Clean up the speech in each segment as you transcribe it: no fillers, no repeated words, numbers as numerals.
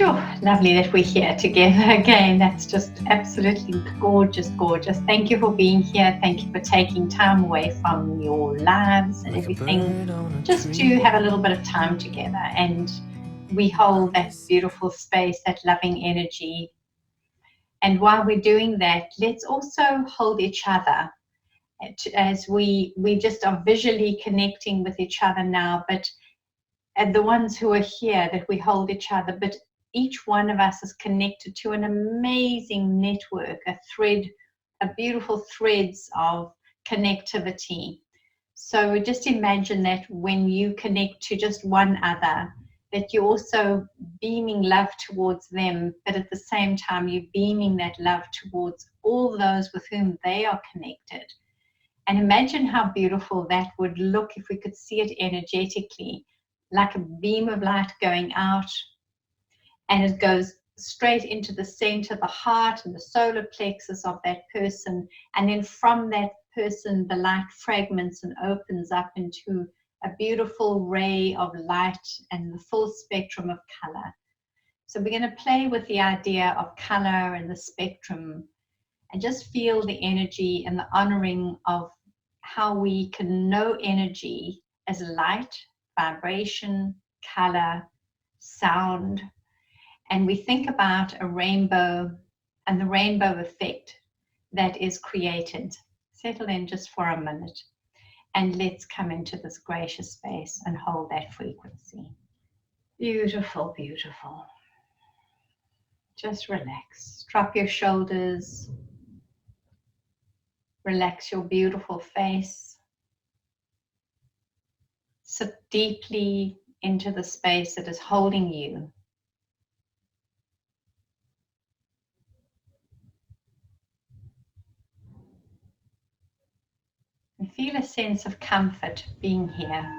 Sure, lovely that we're here together again. That's just absolutely gorgeous, gorgeous. Thank you for being here. Thank you for taking time away from your lives and everything, just to have a little bit of time together. And we hold that beautiful space, that loving energy. And while we're doing that, let's also hold each other as we just are visually connecting with each other now, but and the ones who are here, that we hold each other, but each one of us is connected to an amazing network, a thread, a beautiful threads of connectivity. So just imagine that when you connect to just one other, that you're also beaming love towards them, but at the same time you're beaming that love towards all those with whom they are connected. And imagine how beautiful that would look if we could see it energetically, like a beam of light going out, and it goes straight into the center, the heart and the solar plexus of that person. And then from that person, the light fragments and opens up into a beautiful ray of light and the full spectrum of color. So we're going to play with the idea of color and the spectrum, and just feel the energy and the honoring of how we can know energy as light, vibration, color, sound. And we think about a rainbow and the rainbow effect that is created. Settle in just for a minute and let's come into this gracious space and hold that frequency. Beautiful, beautiful. Just relax. Drop your shoulders. Relax your beautiful face. Sit deeply into the space that is holding you. And feel a sense of comfort being here.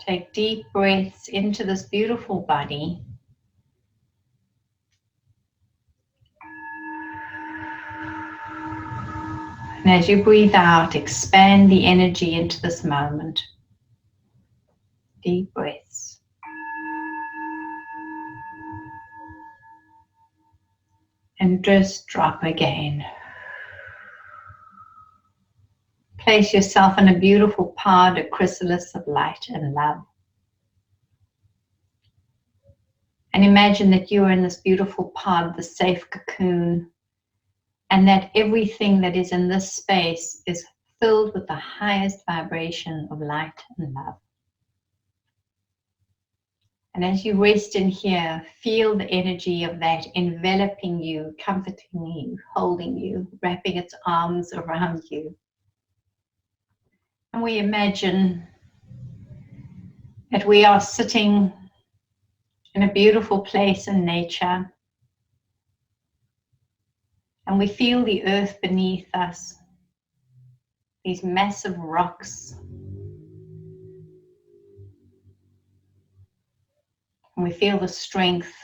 Take deep breaths into this beautiful body. And as you breathe out, expand the energy into this moment. Deep breaths. And just drop again. Place yourself in a beautiful pod, a chrysalis of light and love. And imagine that you are in this beautiful pod, the safe cocoon, and that everything that is in this space is filled with the highest vibration of light and love. And as you rest in here, feel the energy of that enveloping you, comforting you, holding you, wrapping its arms around you. And we imagine that we are sitting in a beautiful place in nature. And we feel the earth beneath us, these massive rocks. And we feel the strength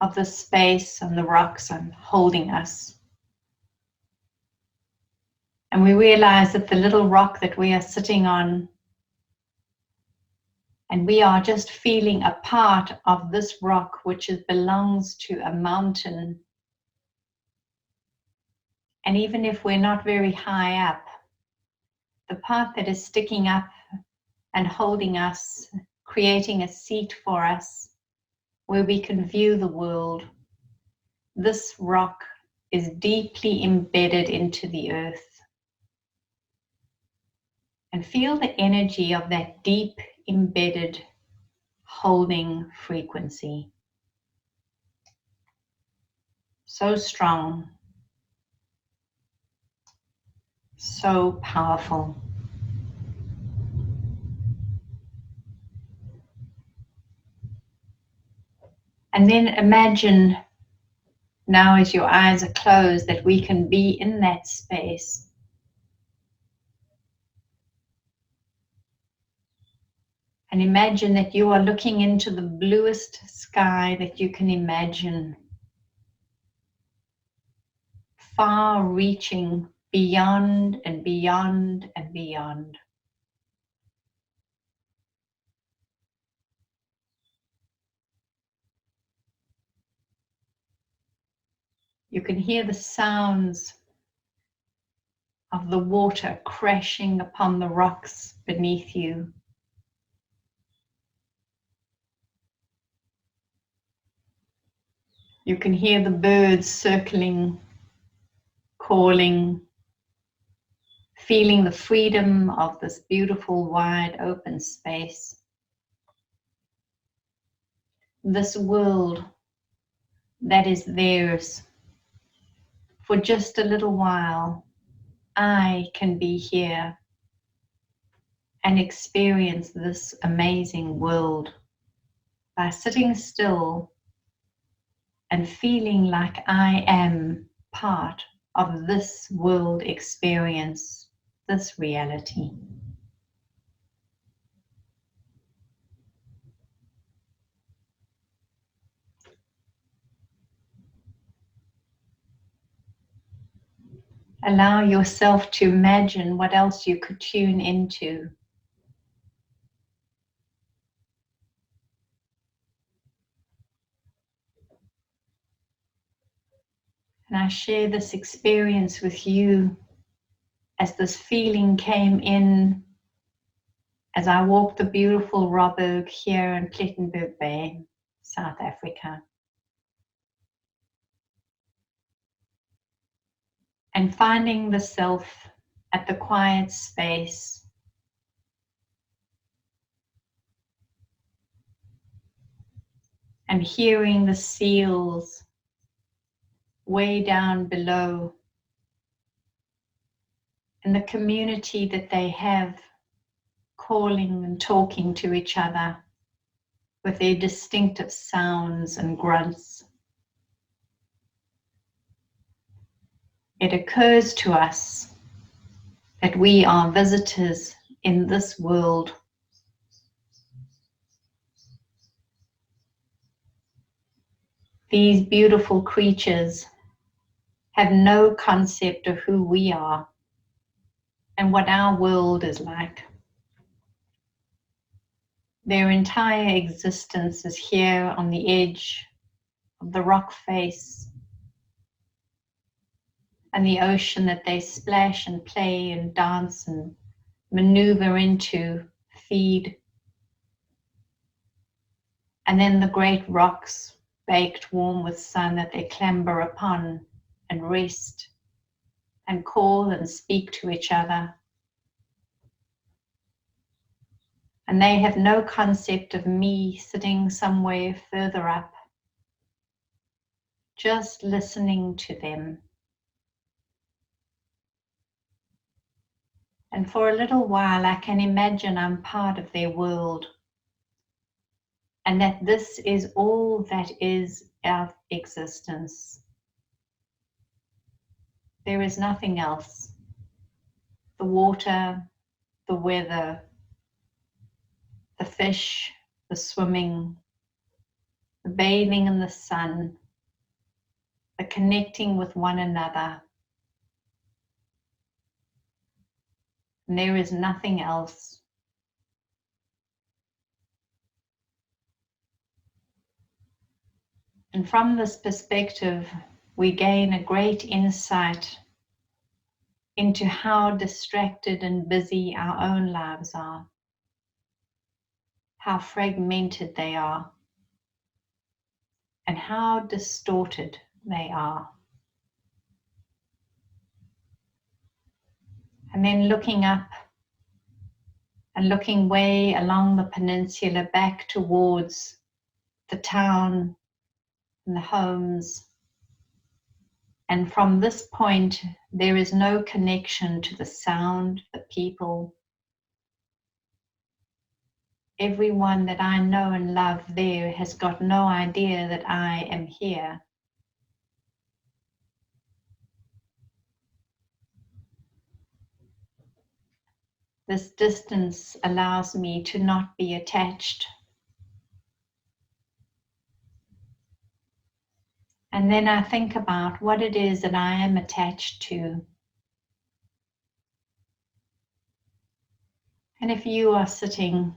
of the space and the rocks and holding us. And we realize that the little rock that we are sitting on, and we are just feeling a part of this rock which belongs to a mountain. And even if we're not very high up, the part that is sticking up and holding us, creating a seat for us where we can view the world, this rock is deeply embedded into the earth. And feel the energy of that deep embedded holding frequency. So strong, so powerful. And then imagine now, as your eyes are closed, that we can be in that space. And imagine that you are looking into the bluest sky that you can imagine, far reaching beyond and beyond and beyond. You can hear the sounds of the water crashing upon the rocks beneath you. You can hear the birds circling, calling, feeling the freedom of this beautiful, wide open space. This world that is theirs. For just a little while, I can be here and experience this amazing world by sitting still and feeling like I am part of this world experience, this reality. Allow yourself to imagine what else you could tune into. And I share this experience with you as this feeling came in as I walked the beautiful Robberg here in Plettenberg Bay, South Africa. And finding the self at the quiet space, and hearing the seals way down below and the community that they have, calling and talking to each other with their distinctive sounds and grunts. It occurs to us that we are visitors in this world. These beautiful creatures have no concept of who we are and what our world is like. Their entire existence is here on the edge of the rock face and the ocean that they splash and play and dance and maneuver into, feed. And then the great rocks baked warm with sun that they clamber upon and rest and call and speak to each other. And they have no concept of me sitting somewhere further up, just listening to them. And for a little while, I can imagine I'm part of their world, and that this is all that is our existence. There is nothing else. The water, the weather, the fish, the swimming, the bathing in the sun, the connecting with one another. And there is nothing else. And from this perspective, we gain a great insight into how distracted and busy our own lives are, how fragmented they are, and how distorted they are. And then looking up and looking way along the peninsula back towards the town and the homes. And from this point, there is no connection to the sound, the people. Everyone that I know and love there has got no idea that I am here. This distance allows me to not be attached. And then I think about what it is that I am attached to. And if you are sitting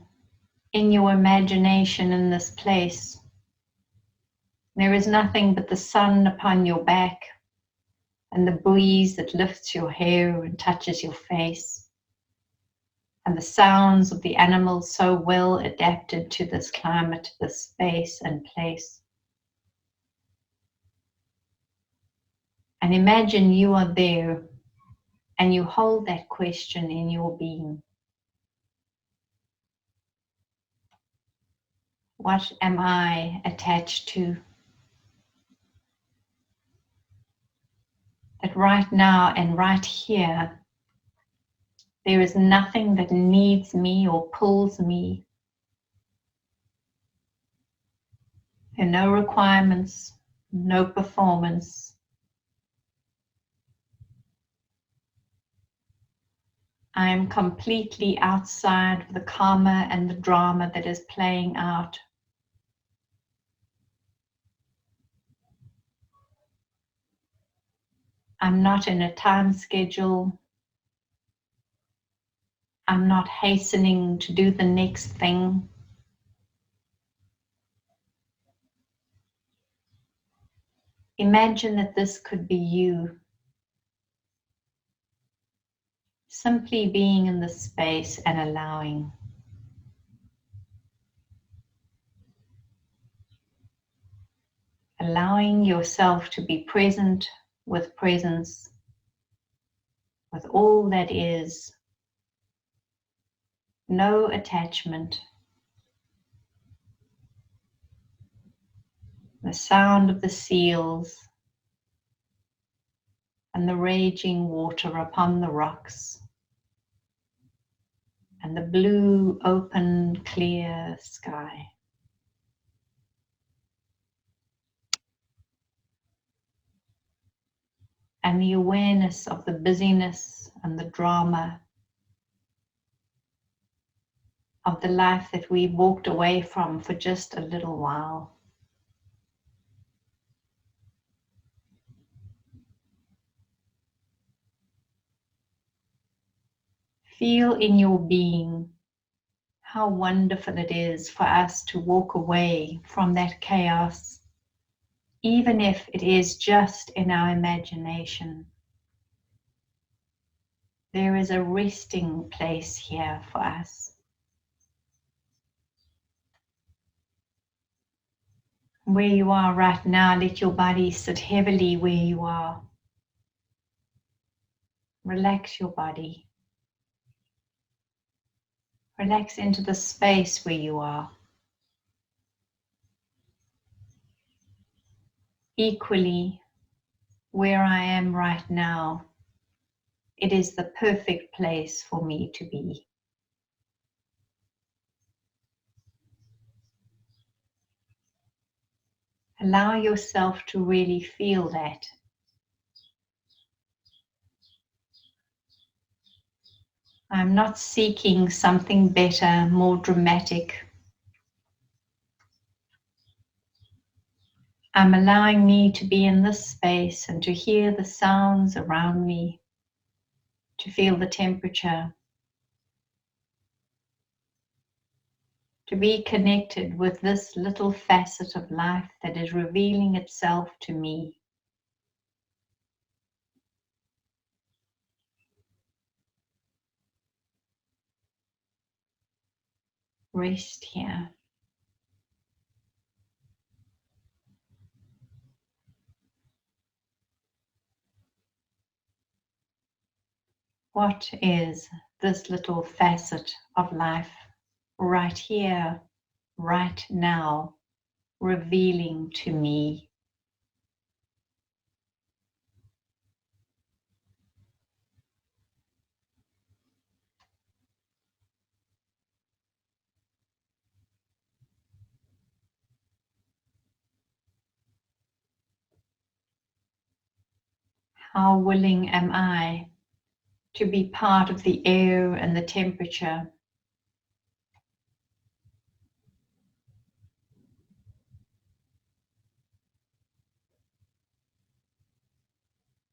in your imagination in this place, there is nothing but the sun upon your back, and the breeze that lifts your hair and touches your face, and the sounds of the animals so well adapted to this climate, this space and place. And imagine you are there and you hold that question in your being. What am I attached to? That right now and right here, there is nothing that needs me or pulls me. There are no requirements, no performance. I am completely outside of the karma and the drama that is playing out. I'm not in a time schedule. I'm not hastening to do the next thing. Imagine that this could be you. Simply being in the space and allowing. Allowing yourself to be present with presence, with all that is. No attachment. The sound of the seals and the raging water upon the rocks and the blue, open, clear sky. And the awareness of the busyness and the drama of the life that we walked away from for just a little while. Feel in your being how wonderful it is for us to walk away from that chaos, even if it is just in our imagination. There is a resting place here for us. Where you are right now, let your body sit heavily where you are. Relax your body. Relax into the space where you are. Equally, where I am right now, it is the perfect place for me to be. Allow yourself to really feel that. I'm not seeking something better, more dramatic. I'm allowing me to be in this space and to hear the sounds around me, to feel the temperature, to be connected with this little facet of life that is revealing itself to me. Rest here. What is this little facet of life right here, right now, revealing to me? How willing am I to be part of the air and the temperature?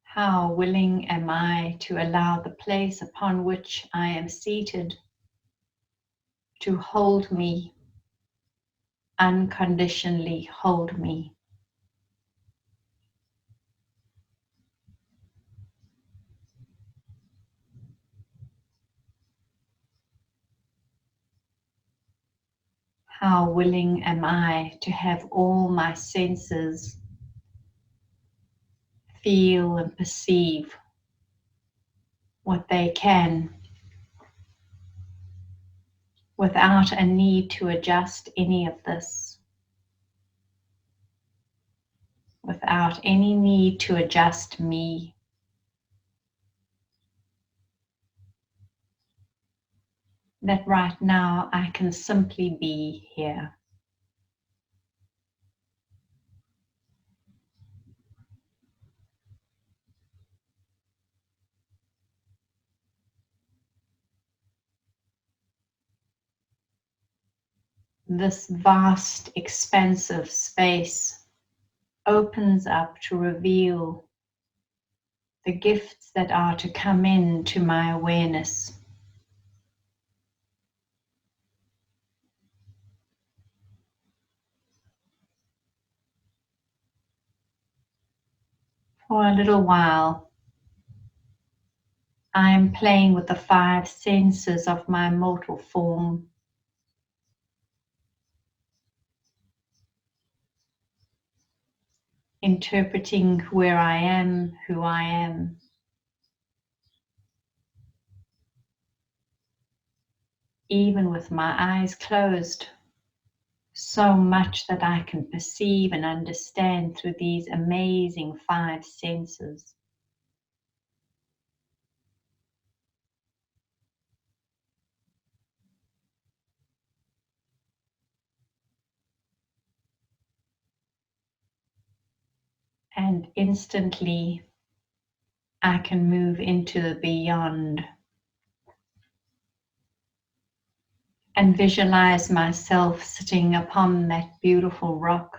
How willing am I to allow the place upon which I am seated to hold me, unconditionally hold me? How willing am I to have all my senses feel and perceive what they can without a need to adjust any of this, without any need to adjust me. That right now I can simply be here. This vast, expansive space opens up to reveal the gifts that are to come into my awareness. For a little while, I am playing with the 5 senses of my mortal form. Interpreting where I am, who I am. Even with my eyes closed, so much that I can perceive and understand through these amazing 5 senses. And instantly I can move into the beyond and visualize myself sitting upon that beautiful rock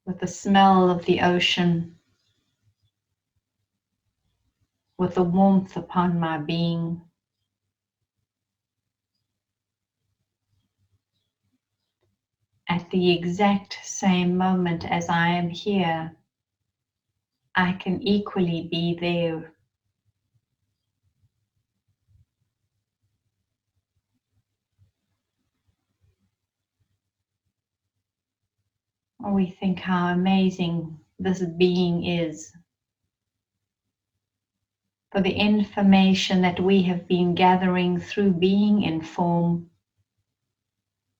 with the smell of the ocean, with the warmth upon my being. At the exact same moment as I am here, I can equally be there. We think how amazing this being is. For the information that we have been gathering through being in form,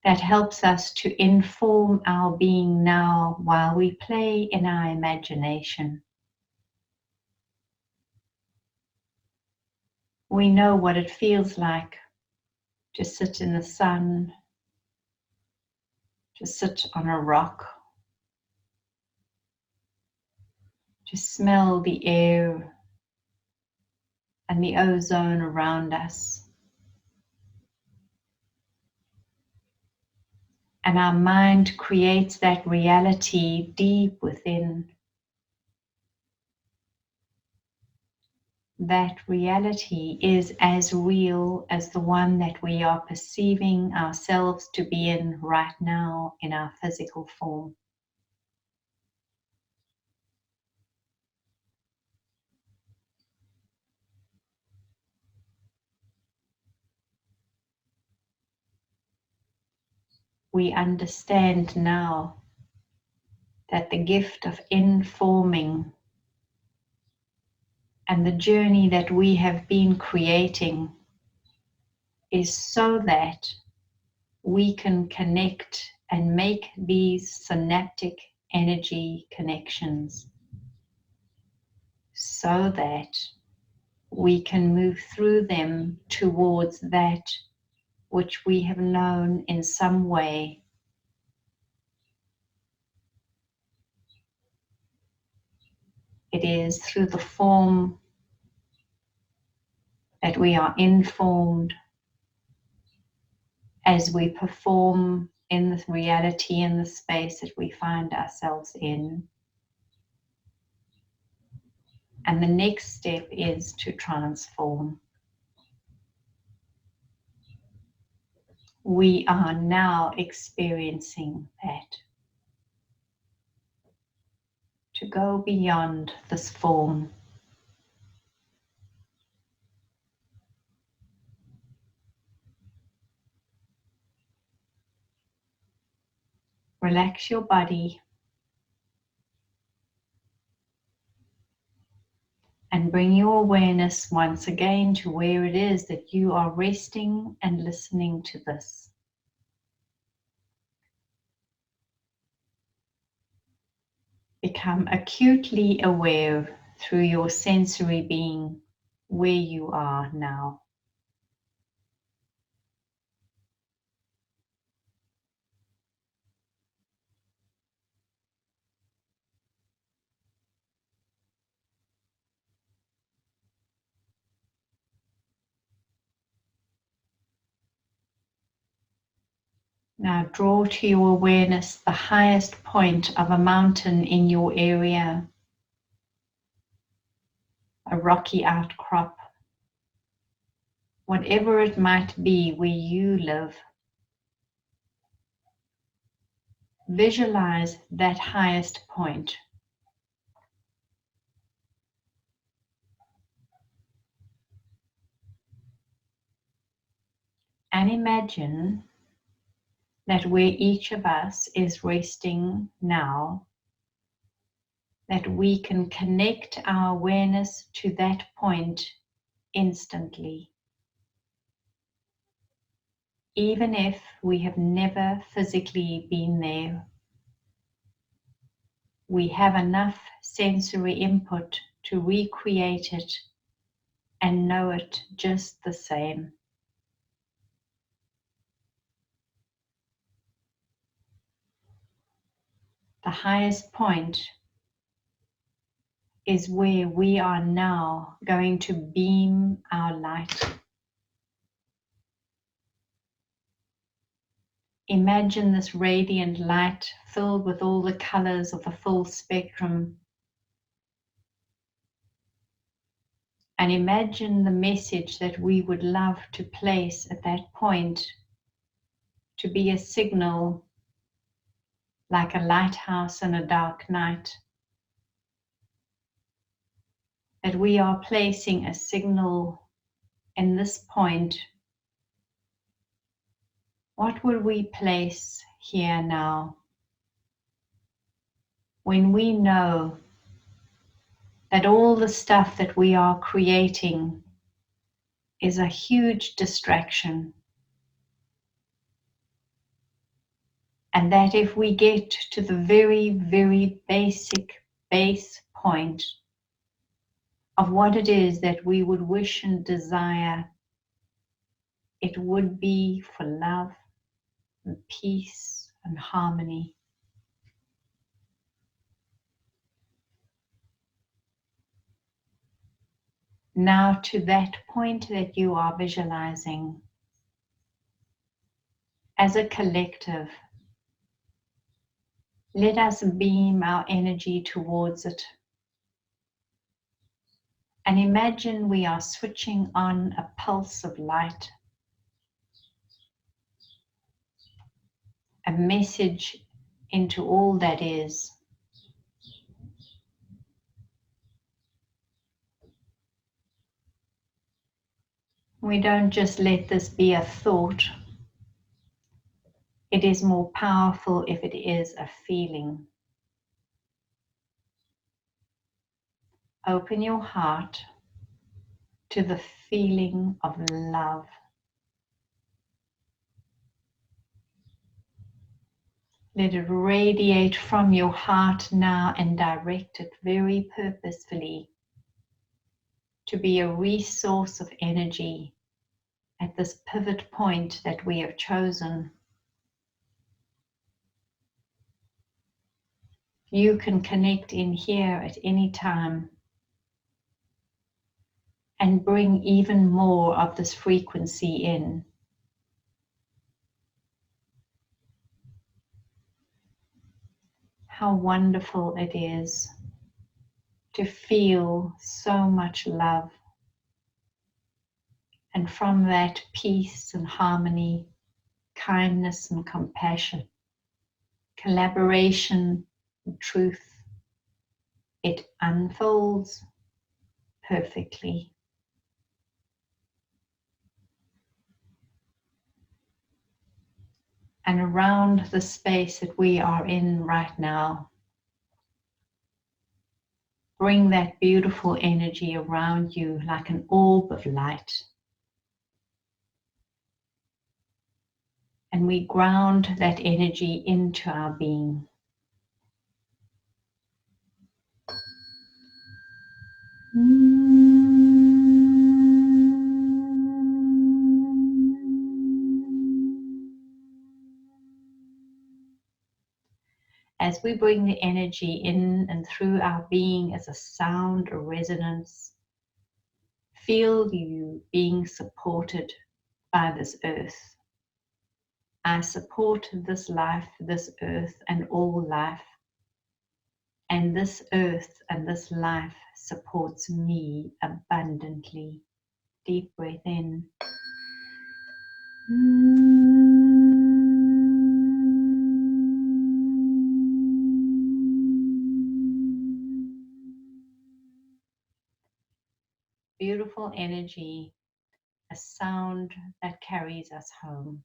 that helps us to inform our being now while we play in our imagination. We know what it feels like to sit in the sun, to sit on a rock, to smell the air and the ozone around us. And our mind creates that reality deep within. That reality is as real as the one that we are perceiving ourselves to be in right now in our physical form. We understand now that the gift of informing and the journey that we have been creating is so that we can connect and make these synaptic energy connections so that we can move through them towards that which we have known in some way. It is through the form that we are informed as we perform in the reality and the space that we find ourselves in. And the next step is to transform. We are now experiencing that. To go beyond this form. Relax your body and bring your awareness once again to where it is that you are resting and listening to this. Become acutely aware through your sensory being where you are now. Now draw to your awareness the highest point of a mountain in your area, a rocky outcrop, whatever it might be where you live. Visualize that highest point. And imagine that where each of us is resting now, that we can connect our awareness to that point instantly. Even if we have never physically been there, we have enough sensory input to recreate it and know it just the same. The highest point is where we are now going to beam our light. Imagine this radiant light filled with all the colors of the full spectrum. And imagine the message that we would love to place at that point to be a signal, like a lighthouse in a dark night. That we are placing a signal in this point. What would we place here now? When we know that all the stuff that we are creating is a huge distraction. And that if we get to the very, very basic base point of what it is that we would wish and desire, it would be for love and peace and harmony. Now to that point that you are visualizing, as a collective, let us beam our energy towards it. And imagine we are switching on a pulse of light, a message into all that is. We don't just let this be a thought. It is more powerful if it is a feeling. Open your heart to the feeling of love. Let it radiate from your heart now and direct it very purposefully to be a resource of energy at this pivot point that we have chosen. You can connect in here at any time and bring even more of this frequency in. How wonderful it is to feel so much love, and from that peace and harmony, kindness and compassion, collaboration and truth. It unfolds perfectly. And around the space that we are in right now, bring that beautiful energy around you like an orb of light. And we ground that energy into our being. As we bring the energy in and through our being as a sound, a resonance, feel you being supported by this earth. I support this life, this earth, and all life. And this earth and this life supports me abundantly. Deep breath in. Beautiful energy, a sound that carries us home.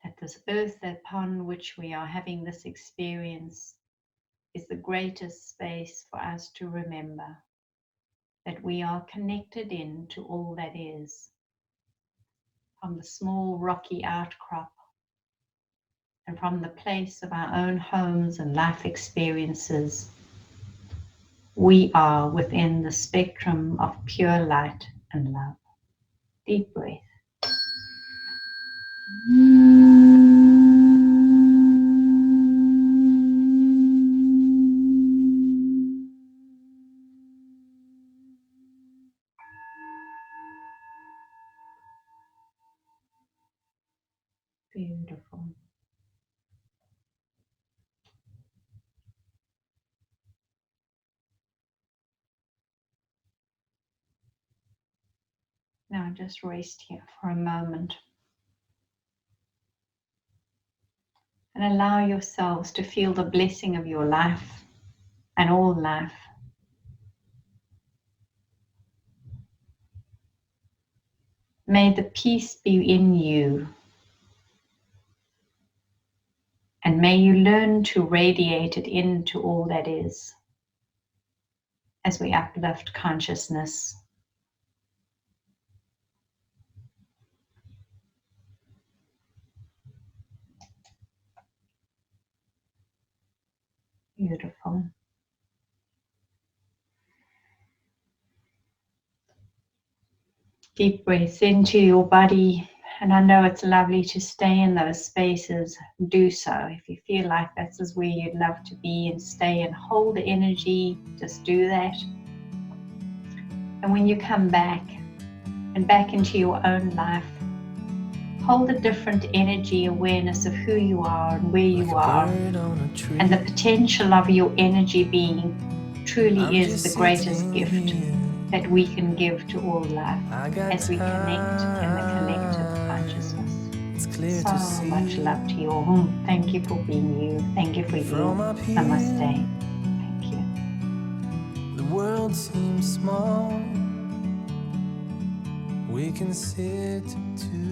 That this earth upon which we are having this experience is the greatest space for us to remember that we are connected in to all that is, from the small rocky outcrop and from the place of our own homes and life experiences. We are within the spectrum of pure light and love. Deep breath. Beautiful. Now just rest here for a moment and allow yourselves to feel the blessing of your life and all life. May the peace be in you, and may you learn to radiate it into all that is as we uplift consciousness. Beautiful. Deep breaths into your body, and I know it's lovely to stay in those spaces. Do so. If you feel like that's where you'd love to be and stay and hold the energy, just do that. And when you come back and back into your own life, hold a different energy awareness of who you are and where you are, and the potential of your energy being truly is the greatest gift that we can give to all life as we connect in the collective consciousness. So much love to you all. Thank you for being you. Thank you for you. Namaste. Thank you. The world seems small. We can sit together.